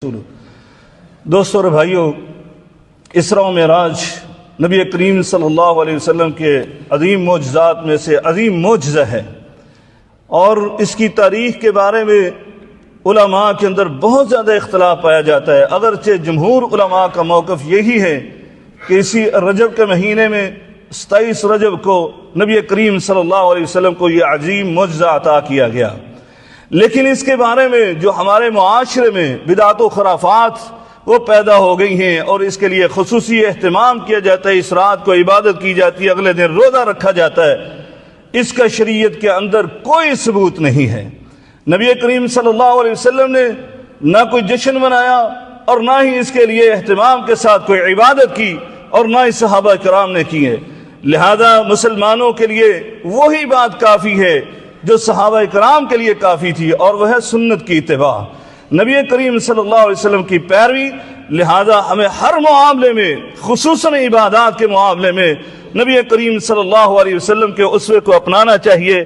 دوستو اور بھائیو، اسراء و معراج نبی کریم صلی اللہ علیہ وسلم کے عظیم معجزات میں سے عظیم معجزہ ہے، اور اس کی تاریخ کے بارے میں علماء کے اندر بہت زیادہ اختلاف پایا جاتا ہے۔ اگرچہ جمہور علماء کا موقف یہی ہے کہ اسی رجب کے مہینے میں 27 رجب کو نبی کریم صلی اللہ علیہ وسلم کو یہ عظیم معجزہ عطا کیا گیا، لیکن اس کے بارے میں جو ہمارے معاشرے میں بدعت و خرافات وہ پیدا ہو گئی ہیں، اور اس کے لیے خصوصی اہتمام کیا جاتا ہے، اس رات کو عبادت کی جاتی ہے، اگلے دن روزہ رکھا جاتا ہے، اس کا شریعت کے اندر کوئی ثبوت نہیں ہے۔ نبی کریم صلی اللہ علیہ وسلم نے نہ کوئی جشن منایا، اور نہ ہی اس کے لیے اہتمام کے ساتھ کوئی عبادت کی، اور نہ ہی صحابہ کرام نے کی ہے۔ لہذا مسلمانوں کے لیے وہی بات کافی ہے جو صحابہ کرام کے لیے کافی تھی، اور وہ ہے سنت کی اتباع، نبی کریم صلی اللہ علیہ وسلم کی پیروی۔ لہذا ہمیں ہر معاملے میں، خصوصاً عبادات کے معاملے میں، نبی کریم صلی اللہ علیہ وسلم کے اسوے کو اپنانا چاہیے۔